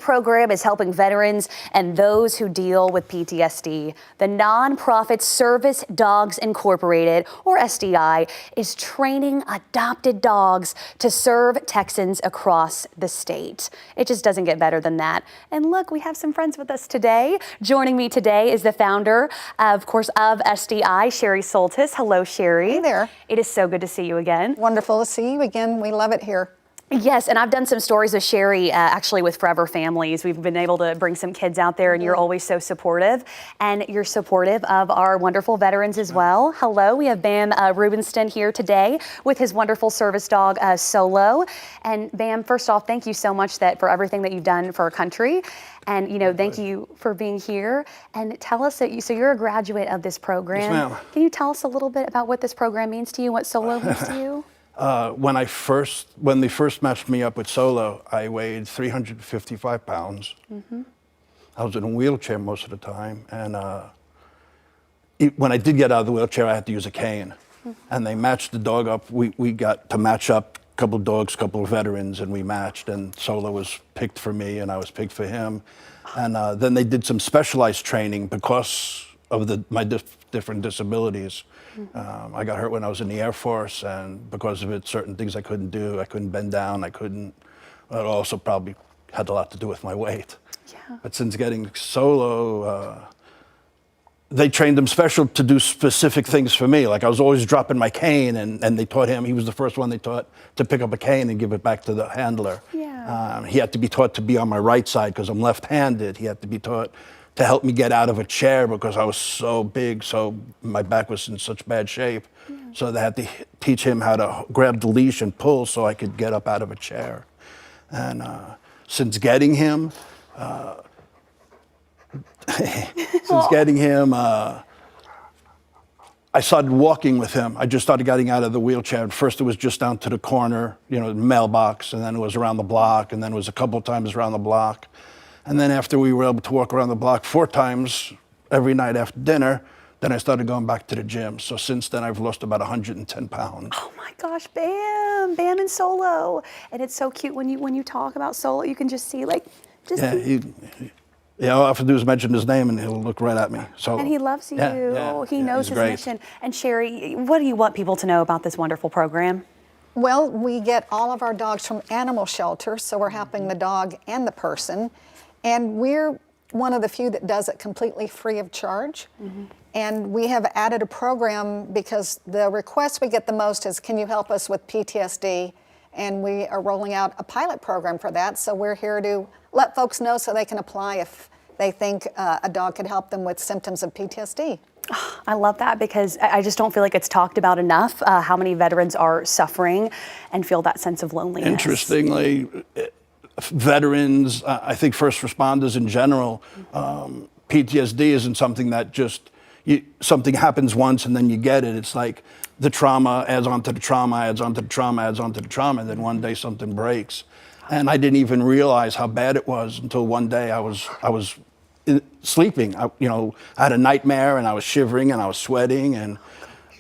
Program is helping veterans and those who deal with PTSD. The nonprofit Service Dogs Incorporated, or SDI, is training adopted dogs to serve Texans across the state. It just doesn't get better than that. And look, we have some friends with us today. Joining me today is the founder, of course, of SDI, Sherry Soltis. Hello, Sherry. Hey there. It is so good to see you again. Wonderful to see you again. We love it here. Yes, and I've done some stories with Sherry, actually with Forever Families. We've been able to bring some kids out there, and you're always so supportive. And you're supportive of our wonderful veterans as well. Hello, we have Bam Rubinstein here today with his wonderful service dog, Solo. And Bam, first off, thank you so much for everything that you've done for our country. And, thank you for being here. And tell us, so you're a graduate of this program. Yes, ma'am. Can you tell us a little bit about what this program means to you, what Solo means to you? When they first matched me up with Solo, I weighed 355 pounds. Mm-hmm. I was in a wheelchair most of the time, and when I did get out of the wheelchair, I had to use a cane. Mm-hmm. And they matched the dog up. We got to match up a couple of dogs, a couple of veterans, and we matched. And Solo was picked for me, and I was picked for him. And then they did some specialized training because of my different disabilities. Mm-hmm. I got hurt when I was in the Air Force, and because of it, certain things I couldn't do. I couldn't bend down. It also probably had a lot to do with my weight. Yeah. But since getting Solo, they trained him special to do specific things for me. Like I was always dropping my cane, and they taught him. He was the first one they taught to pick up a cane and give it back to the handler. Yeah. He had to be taught to be on my right side because I'm left-handed. He had to be taught to help me get out of a chair because I was so big, so my back was in such bad shape. Yeah. So they had to teach him how to grab the leash and pull so I could get up out of a chair. And since getting him, I started walking with him. I just started getting out of the wheelchair. At first it was just down to the corner, the mailbox, and then it was around the block, and then it was a couple times around the block. And then after we were able to walk around the block 4 times every night after dinner, then I started going back to the gym. So since then, I've lost about 110 pounds. Oh my gosh, Bam and Solo. And it's so cute when you talk about Solo, you can just see all I have to do is mention his name and he'll look right at me. Solo. And he loves you. Yeah, he knows his great. mission. And Sherry, what do you want people to know about this wonderful program? Well, we get all of our dogs from animal shelters, so we're helping the dog and the person. And we're one of the few that does it completely free of charge. Mm-hmm. And we have added a program because the request we get the most is, can you help us with PTSD? And we are rolling out a pilot program for that. So we're here to let folks know so they can apply if they think a dog could help them with symptoms of PTSD. I love that because I just don't feel like it's talked about enough, how many veterans are suffering and feel that sense of loneliness. Interestingly, veterans, I think first responders in general, PTSD isn't something that just, something happens once and then you get it. It's like the trauma adds on to the trauma, adds on to the trauma, adds on to the trauma, and then one day something breaks. And I didn't even realize how bad it was until one day I was sleeping. I had a nightmare and I was shivering and I was sweating, and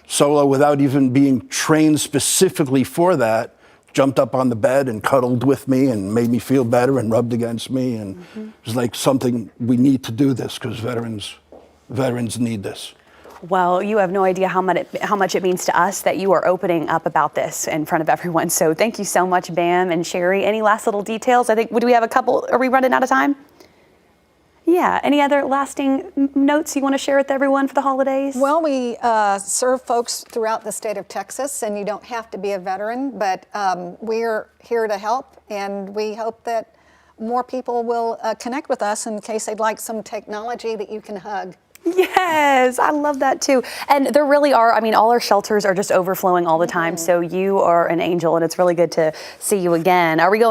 Solo, without even being trained specifically for that, jumped up on the bed and cuddled with me and made me feel better and rubbed against me. And it was like something, we need to do this because veterans need this. Well, you have no idea how much it means to us that you are opening up about this in front of everyone. So thank you so much, Bam and Sherry. Any last little details? I think, do we have a couple? Are we running out of time? Yeah, any other lasting notes you want to share with everyone for the holidays? Well, we serve folks throughout the state of Texas, and you don't have to be a veteran, but we're here to help, and we hope that more people will connect with us in case they'd like some technology that you can hug. Yes, I love that too. And there really are, all our shelters are just overflowing all the time, so you are an angel, and it's really good to see you again. Are we going?